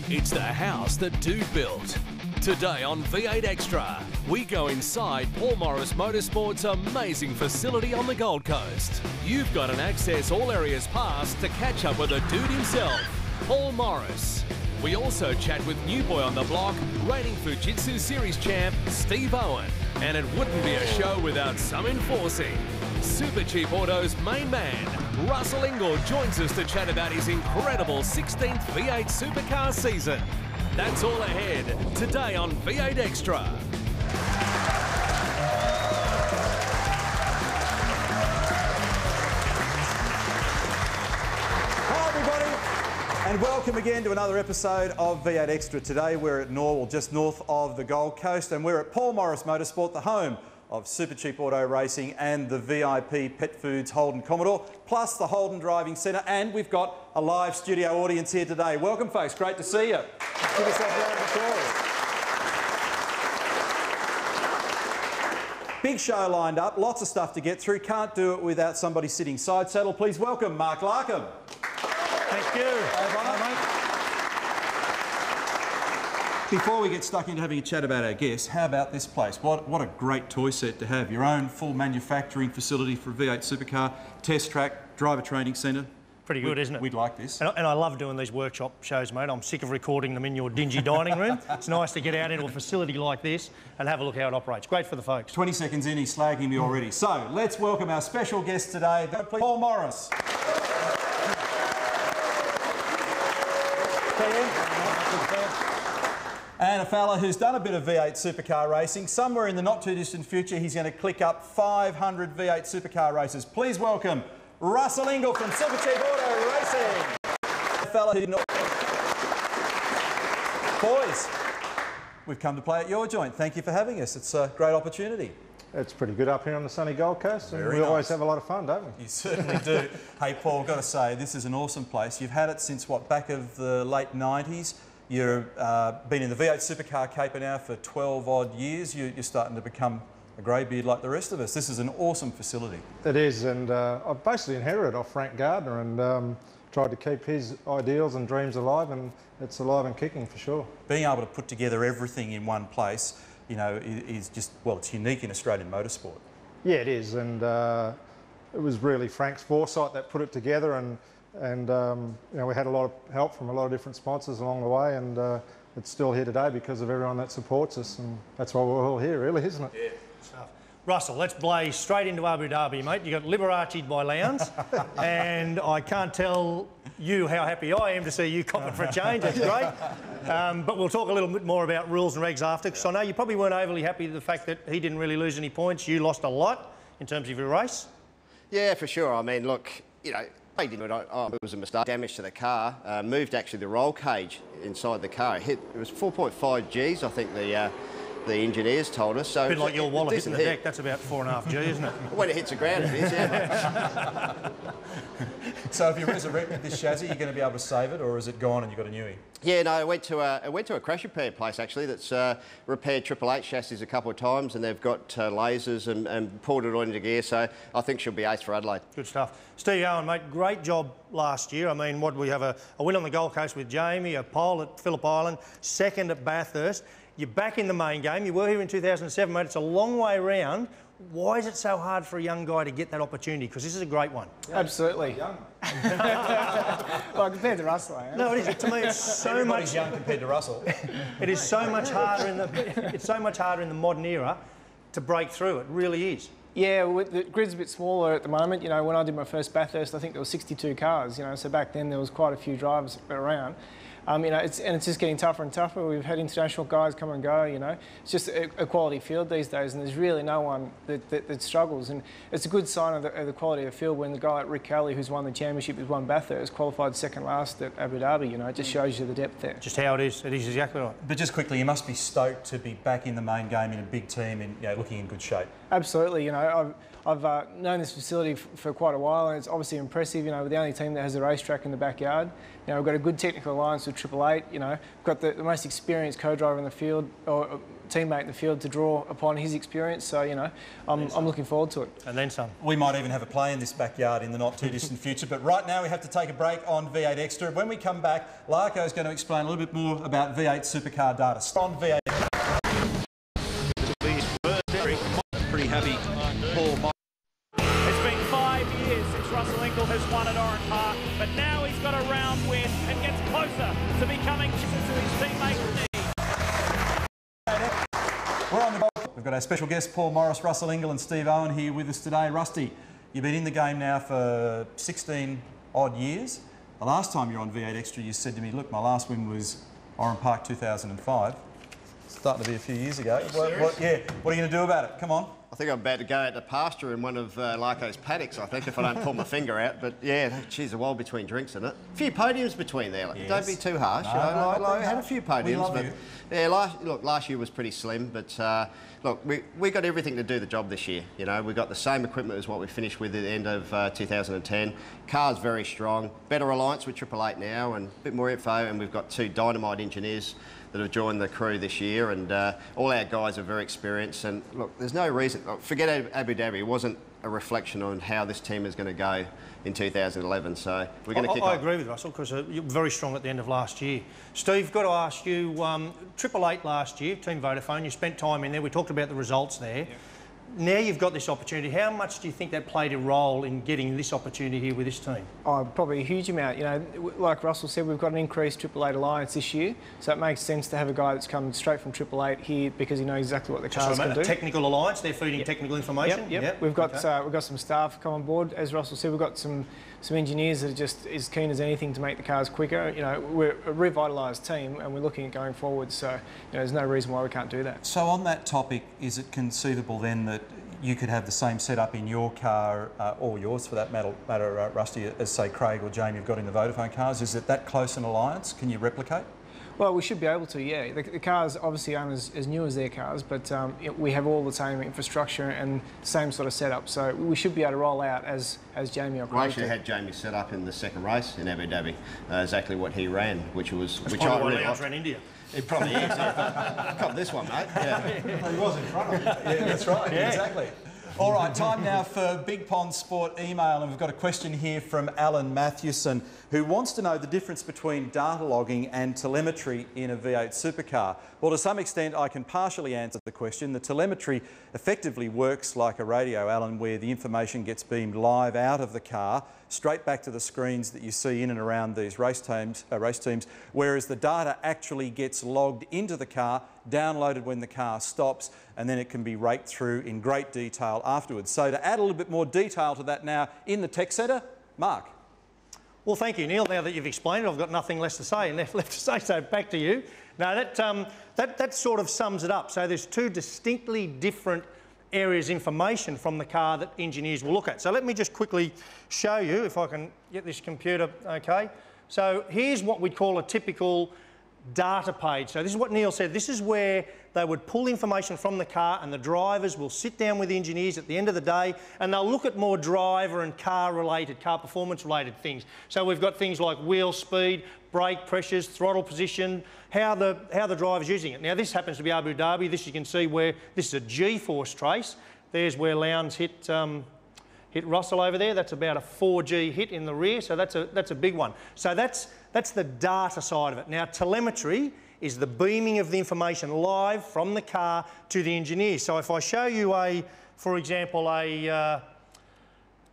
It's the house that Dude built. Today on V8 Extra, we go inside Paul Morris Motorsport's amazing facility on the Gold Coast. You've got an access all areas pass to catch up with the dude himself, Paul Morris. We also chat with new boy on the block, reigning Fujitsu Series champ, Steve Owen. And it wouldn't be a show without some enforcing. Super Cheap Auto's main man, Russell Ingall, joins us to chat about his incredible 16th V8 supercar season. That's all ahead today on V8 Extra. Hi everybody, and welcome again to another episode of V8 Extra. Today we're at Norwell, just north of the Gold Coast, and we're at Paul Morris Motorsport, the home of Super Cheap Auto Racing and the VIP Pet Foods Holden Commodore, plus the Holden Driving Centre, and we've got a live studio audience here today. Welcome folks, great to see you. Give yourself a round of applause. Big show lined up, lots of stuff to get through. Can't do it without somebody sitting side saddle. Please welcome Mark Larkham. Thank you. Hi, mate. Before we get stuck into having a chat about our guests, how about this place? What a great toy set to have. Your own full manufacturing facility for a V8 supercar, test track, driver training centre. Pretty good, isn't it? We'd like this. And I love doing these workshop shows, mate. I'm sick of recording them in your dingy dining room. It's nice to get out into a facility like this and have a look how it operates. Great for the folks. 20 seconds in, he's slagging me already. So let's welcome our special guest today, Paul Morris. And a fella who's done a bit of V8 supercar racing. Somewhere in the not too distant future, he's going to click up 500 V8 supercar races. Please welcome Russell Ingall from Super Cheap Auto Racing. A fella who didn't... Boys, we've come to play at your joint. Thank you for having us. It's a great opportunity. It's pretty good up here on the sunny Gold Coast, and we always have a lot of fun, don't we? You certainly do. Hey, Paul, I've got to say, this is an awesome place. You've had it since, what, back of the late 90s? You've been in the V8 supercar caper now for 12 odd years. You're starting to become a greybeard like the rest of us. This is an awesome facility. It is, and I've basically inherited off Frank Gardner and tried to keep his ideals and dreams alive, and it's alive and kicking for sure. Being able to put together everything in one place, you know, is just, well, it's unique in Australian motorsport. Yeah, it is, and it was really Frank's foresight that put it together, and you know, we had a lot of help from a lot of different sponsors along the way, and it's still here today because of everyone that supports us, and that's why we're all here, really, isn't it? Yeah, stuff. Russell, let's blaze straight into Abu Dhabi, mate. You got Liberace by Lowndes, and I can't tell you how happy I am to see you copping for a change. That's great. But we'll talk a little bit more about rules and regs after, because I know you probably weren't overly happy with the fact that he didn't really lose any points. You lost a lot in terms of your race. Yeah, for sure. I mean, look, you know, it was a mistake. Damage to the car. Moved actually the roll cage inside the car. It was 4.5 Gs, I think the engineers told us. So a bit like your wallet hitting the deck. That's about 4.5 G, isn't it? When it hits the ground, it is. Yeah. So if you resurrected this chassis, you're going to be able to save it, or is it gone and you've got a newie? Yeah, no, I went to a crash repair place actually that's repaired Triple H chassis a couple of times, and they've got lasers and pulled it all into gear. So I think she'll be ace for Adelaide. Good stuff. Steve Owen, mate, great job last year. I mean, what we have a win on the Gold Coast with Jamie, a pole at Phillip Island, second at Bathurst. You're back in the main game. You were here in 2007, mate. It's a long way round. Why is it so hard for a young guy to get that opportunity? Because this is a great one. Yeah, absolutely. Young. Well, compared to Russell, I am. No, it is. To me, it's so much young compared to Russell. It is so much harder in the. It's so much harder in the modern era to break through. It really is. Yeah, well, the grid's a bit smaller at the moment. You know, when I did my first Bathurst, I think there were 62 cars. You know, so back then there was quite a few drivers around. You know, it's just getting tougher and tougher. We've had international guys come and go, you know. It's just a quality field these days, and there's really no one that struggles. And it's a good sign of the quality of the field when the guy like Rick Kelly, who's won the championship, who's won Bathurst, qualified second last at Abu Dhabi, you know. It just shows you the depth there. Just how it is. It is exactly right. But just quickly, you must be stoked to be back in the main game in a big team and, you know, looking in good shape. Absolutely. You know, I've known this facility for quite a while, and it's obviously impressive. You know, we're the only team that has a racetrack in the backyard. You know, we've got a good technical alliance with with Triple Eight. You know, we've got the most experienced co-driver in the field, or teammate in the field to draw upon his experience. So, you know, I'm looking forward to it. And then some. We might even have a play in this backyard in the not too distant future. But right now we have to take a break on V8 Extra. When we come back, Larko is going to explain a little bit more about V8 supercar data. On V8. Pretty happy Paul. It's been 5 years since Russell Ingall has won at Oran Park, but now he's got a round win and gets closer to becoming closer to his teammate. We're on the ball. We've got our special guests, Paul Morris, Russell Ingall and Steve Owen here with us today. Rusty, you've been in the game now for 16 odd years. The last time you were on V8 Extra, you said to me, look, my last win was Oran Park 2005. Starting to be a few years ago. What are you going to do about it? Come on. I think I'm about to go out to pasture in one of Larko's paddocks, I think, if I don't pull my finger out. But yeah, geez, a while between drinks, isn't it? A few podiums between there. Like, yes. Don't be too harsh. I had a few podiums. But yeah, last year was pretty slim. But look, we got everything to do the job this year. You know, we got the same equipment as what we finished with at the end of 2010. Car's very strong. Better alliance with Triple Eight now, and a bit more info. And we've got 2 dynamite engineers that have joined the crew this year, and all our guys are very experienced. And look, there's no reason. Forget Abu Dhabi. It wasn't a reflection on how this team is going to go in 2011. So we're going to kick off. I agree with Russell, because you're very strong at the end of last year. Steve, got to ask you, Triple Eight last year, Team Vodafone, you spent time in there. We talked about the results there. Yeah. Now you've got this opportunity. How much do you think that played a role in getting this opportunity here with this team? Oh, probably a huge amount. You know, like Russell said, we've got an increased Triple Eight alliance this year, so it makes sense to have a guy that's come straight from Triple Eight here because he knows exactly what the cars can do. A technical alliance, they're feeding technical information. Yep. We've got some staff come on board. As Russell said, we've got some engineers that are just as keen as anything to make the cars quicker. You know, we're a revitalised team and we're looking at going forward. So, you know, there's no reason why we can't do that. So on that topic, is it conceivable then that you could have the same setup in your car, or yours for that matter, Rusty, as say Craig or Jamie have got in the Vodafone cars? Is it that close an alliance? Can you replicate? Well, we should be able to, yeah. The cars obviously aren't as new as their cars, but we have all the same infrastructure and same sort of setup, so we should be able to roll out as Jamie or Craig. We actually had Jamie set up in the second race in Abu Dhabi, exactly what he ran, which I really liked. Ran India. It probably is. Cop this one, mate. Yeah. He was in front of me. Yeah, that's right. Yeah. Exactly. All right, time now for Big Pond Sport email, and we've got a question here from Alan Mathewson, who wants to know the difference between data logging and telemetry in a V8 supercar. Well, to some extent, I can partially answer the question. The telemetry effectively works like a radio, Alan, where the information gets beamed live out of the car, straight back to the screens that you see in and around these race teams, whereas the data actually gets logged into the car, downloaded when the car stops, and then it can be raked through in great detail afterwards. So to add a little bit more detail to that now in the Tech Centre, Mark. Well, thank you, Neil. Now that you've explained it, I've got nothing less to say and left to say, so back to you. Now, that sort of sums it up. So there's 2 distinctly different areas of information from the car that engineers will look at. So let me just quickly show you, if I can get this computer okay. So here's what we'd call a typical data page. So this is what Neil said. This is where they would pull information from the car, and the drivers will sit down with the engineers at the end of the day and they'll look at more driver and car performance related things. So we've got things like wheel speed, brake pressures, throttle position, how the driver's using it. Now this happens to be Abu Dhabi. This you can see where this is a G-force trace. There's where Lowndes hit Russell over there. That's about a 4G hit in the rear, so that's a big one. So that's the data side of it. Now telemetry is the beaming of the information live from the car to the engineer. So if I show you for example,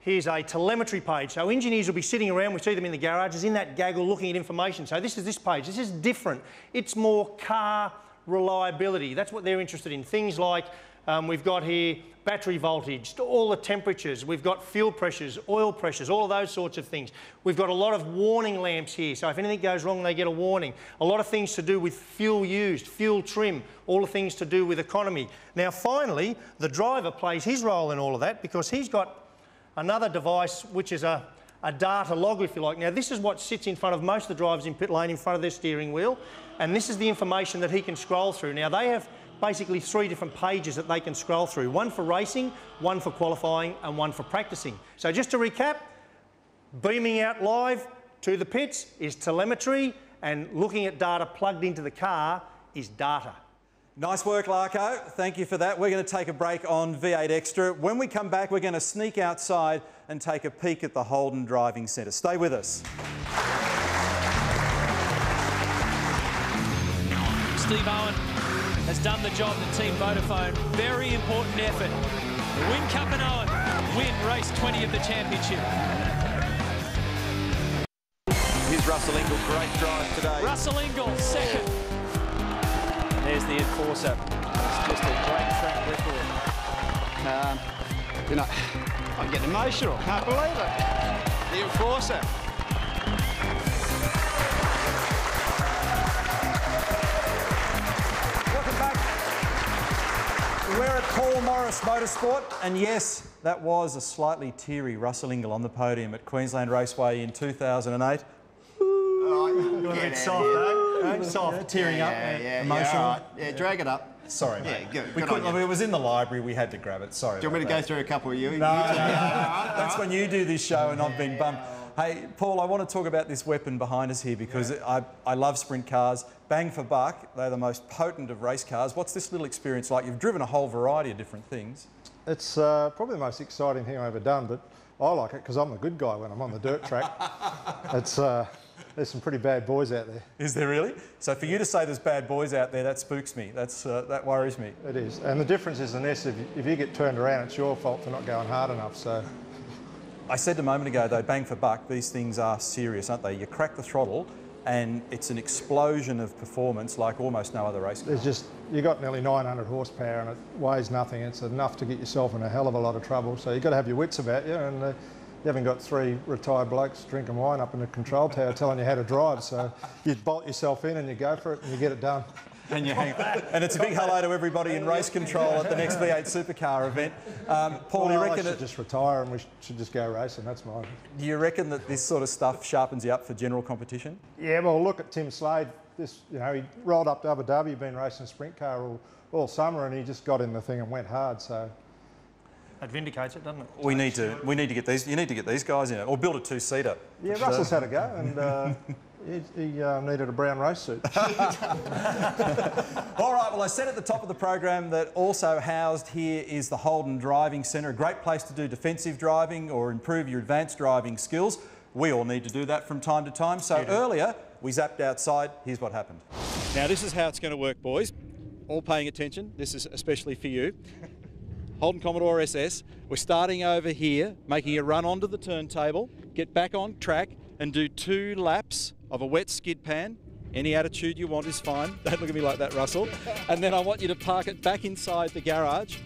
here's a telemetry page. So engineers will be sitting around, we see them in the garages, in that gaggle looking at information. So this is this page. This is different. It's more car reliability. That's what they're interested in. Things like we've got here battery voltage, all the temperatures, we've got fuel pressures, oil pressures, all of those sorts of things. We've got a lot of warning lamps here, so if anything goes wrong, they get a warning. A lot of things to do with fuel used, fuel trim, all the things to do with economy. Now, finally, the driver plays his role in all of that because he's got another device which is a data logger, if you like. Now, this is what sits in front of most of the drivers in pit lane, in front of their steering wheel, and this is the information that he can scroll through. Now, they have basically 3 different pages that they can scroll through. One for racing, one for qualifying, and one for practicing. So just to recap, beaming out live to the pits is telemetry, and looking at data plugged into the car is data. Nice work, Larko. Thank you for that. We're going to take a break on V8 Extra. When we come back, we're going to sneak outside and take a peek at the Holden Driving Centre. Stay with us. Steve Owen has done the job at Team Vodafone. Very important effort. Win Cup and Owen win race 20 of the championship. Here's Russell Ingall, great drive today. Russell Ingall, second. There's the enforcer. It's just a great track record. You know, I get emotional. Can't believe it. The enforcer. Welcome back. We're at Paul Morris Motorsport, and yes, that was a slightly teary Russell Ingall on the podium at Queensland Raceway in 2008. You're a bit soft, though. Soft, tearing up, emotional. Yeah, right. Yeah, drag it up. Sorry, Yeah, mate. good. We Good couldn't, on you. it was in the library, we had to grab it. Sorry. Do you want me to go through a couple of you? No, that's when you do this show and I've been bummed. Hey, Paul, I want to talk about this weapon behind us here because I love sprint cars. Bang for buck, they're the most potent of race cars. What's this little experience like? You've driven a whole variety of different things. It's probably the most exciting thing I've ever done, but I like it because I'm the good guy when I'm on the dirt track. It's, there's some pretty bad boys out there. Is there really? So for you to say there's bad boys out there, that spooks me. That worries me. It is. And the difference is in this, if you get turned around, it's your fault for not going hard enough. So I said a moment ago, though, bang for buck, these things are serious, aren't they? You crack the throttle and it's an explosion of performance like almost no other race car. there's just, you got nearly 900 horsepower and it weighs nothing. It's enough to get yourself in a hell of a lot of trouble. So you've got to have your wits about you, and you haven't got three retired blokes drinking wine up in the control tower telling you how to drive. So you bolt yourself in and you go for it and you get it done. And you hang. And it's a big hello to everybody in race control at the next V8 Supercar event. Paul, do you reckon I should just retire and we should just go racing? That's mine. Do you reckon that this sort of stuff sharpens you up for general competition? Yeah, well, look at Tim Slade. This, you know, he rolled up to Abu Dhabi, he'd been racing a sprint car all summer, and he just got in the thing and went hard. So That vindicates it, doesn't it? We need to get these. You need to get these guys in it, or build a two-seater. yeah, Russell's had a go, and he needed a brown race suit. All right, well, I said at the top of the program that also housed here is the Holden Driving Centre, a great place to do defensive driving or improve your advanced driving skills. We all need to do that from time to time. So earlier, we zapped outside. Here's what happened. Now, this is how it's going to work, boys. All paying attention. This is especially for you. Holden Commodore SS. We're starting over here, making a run onto the turntable, get back on track and do 2 laps of a wet skid pan. Any attitude you want is fine. Don't look at me like that, Russell. And then I want you to park it back inside the garage.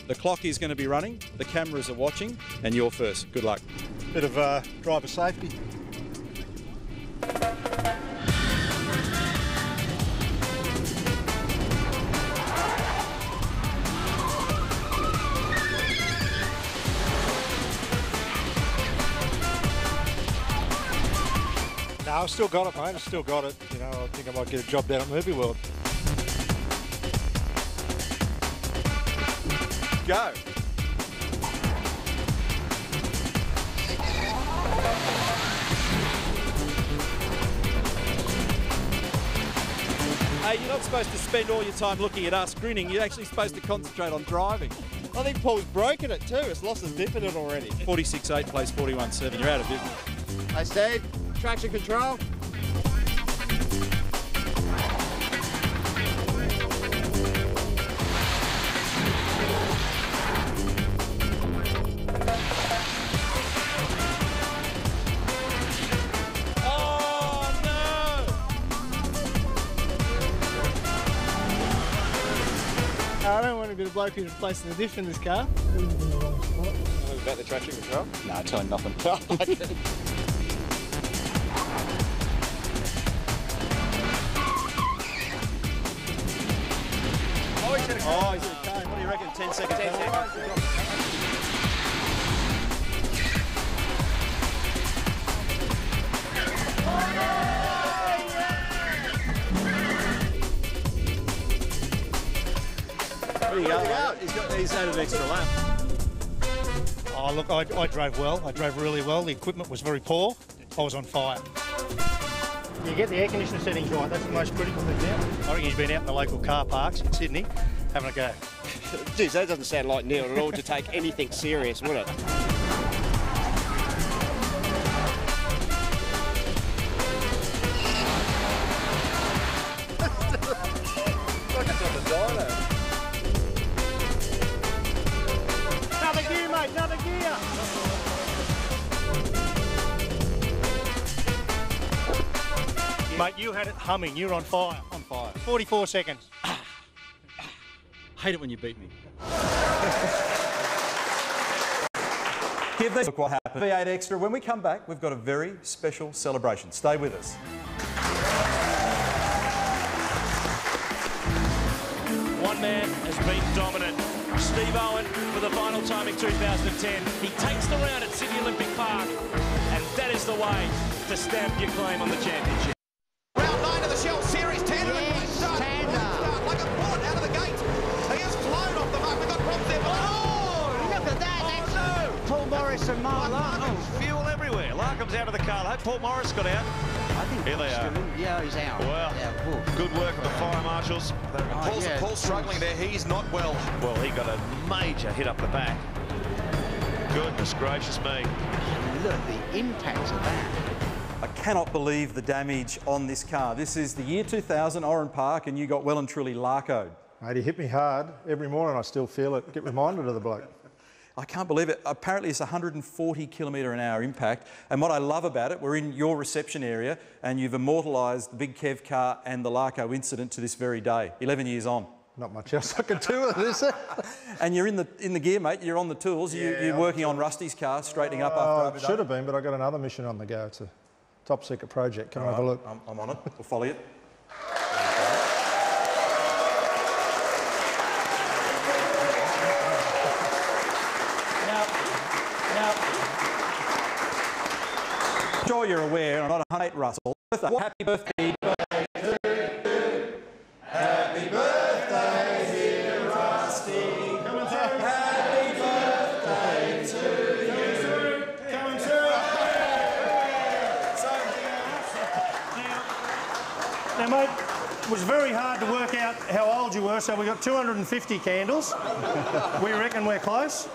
The clock is going to be running, the cameras are watching, and you're first. Good luck. Bit of driver safety. No, I've still got it, mate. I've still got it. You know, I think I might get a job down at Movie World. Go. Hey, you're not supposed to spend all your time looking at us grinning. You're actually supposed to concentrate on driving. I think Paul's broken it too. It's lost his dip in it already. 46.8 plays 41.7. You're out of business. Hey, Steve, traction control. I don't want to be the bloke who's replacing the diff in this car. About the traction control? Nah, telling nothing. Oh, he's in a cone. What do you reckon? 10 seconds. 10 seconds. There you go. He's had an extra lap. Oh, look, I drove well. I drove really well. The equipment was very poor. I was on fire. you get the air conditioner settings right. That's the most critical thing now. I reckon he's been out in the local car parks in Sydney having a go. Geez, that doesn't sound like Neil at all to take anything serious, would it? Another gear, mate, another gear. Mate, you had it humming. You're on fire. On fire. 44 seconds. Hate it when you beat me. Give this look what happened. V8 Extra. When we come back, we've got a very special celebration. Stay with us. One man has been dominant. Steve Owen for the final time in 2010. He takes the round at Sydney Olympic Park, and that is the way to stamp your claim on the championship. Round 9 of the Shell Series. Tander, a great start. Start like a bullet out of the gate. He has flown off the mark. We've got problems there. Oh, look at that. That's Paul Morris and Mark Larkham. Fuel everywhere. Larkham's out of the car. I hope Paul Morris got out. I think Here they are. Yeah, he's out. Well, Yeah, good work of the fire marshals. Paul's struggling there. He's not well. Well, he got a major hit up the back. Goodness gracious me. Look, the impacts of that. I cannot believe the damage on this car. This is the year 2000, Oran Park, and you got well and truly Larkoed. Mate, he hit me hard. Every morning I still feel it. Get reminded of the bloke. I can't believe it. Apparently it's 140 km/h impact. And what I love about it, we're in your reception area and you've immortalised the Big Kev car and the Larko incident to this very day, 11 years on. Not much else I can do with it, is there? And you're in the gear, mate. You're on the tools. You're working on Rusty's car, straightening up after Abu Dhabi. Should have been, but I got another mission on the go. It's a top secret project. Come and have a look. I'm on it. We'll follow you. I'm sure you're aware, I'm not a hate Russell. Happy birthday. Happy birthday, dear Rusty. Coming through. Happy birthday to you. Coming through. Now, mate, it was very hard to work out how old you were, so we got 250 candles. We reckon we're close.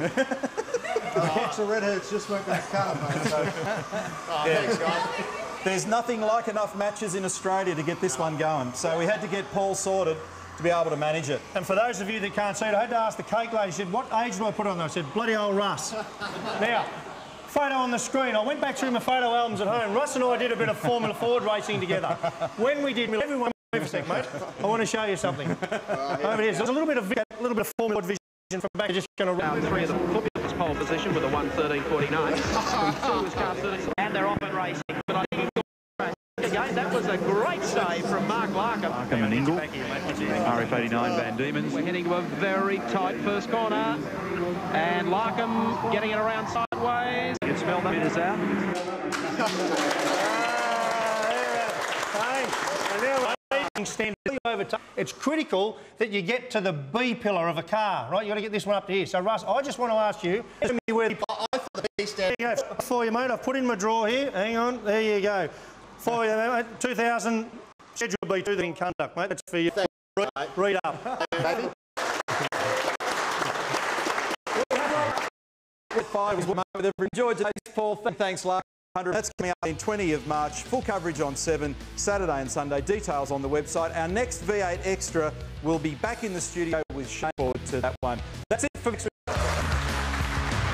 The box of redheads just went that car, mate. So. Thanks, guys. There's nothing like enough matches in Australia to get this one going, so we had to get Paul sorted to be able to manage it. And for those of you that can't see it, I had to ask the cake lady, she said, what age do I put on there? I said, bloody old Russ. Now, photo on the screen. I went back through my photo albums at home. Russ and I did a bit of Formula Ford racing together. When we did, everyone, wait for a sec, mate. I want to show you something. Over here, there's a little bit of Formula Ford vision from back. Just going to round 3 of them. Pole position with a 1:13.49. And they're off and racing. But I think again, that was a great save from Mark Larkham. Larkham and Ingle. RF89 Van Diemen's. We're heading to a very tight first corner. And Larkham getting it around sideways. You can smell that. Meters out. It's critical that you get to the B pillar of a car, right? You've got to get this one up to here. So, Russ, I just want to ask you, where the B stand. There you go. For you, mate. I've put in my drawer here. Hang on. There you go. For you, mate. 2000 Schedule B2 in conduct, mate. That's for you. Read up. Enjoyed today's Paul. Thanks, Lark. That's coming up in 20 of March. Full coverage on 7, Saturday and Sunday. Details on the website. Our next V8 Extra will be back in the studio with Shane. Forward to that one. That's it for Extra.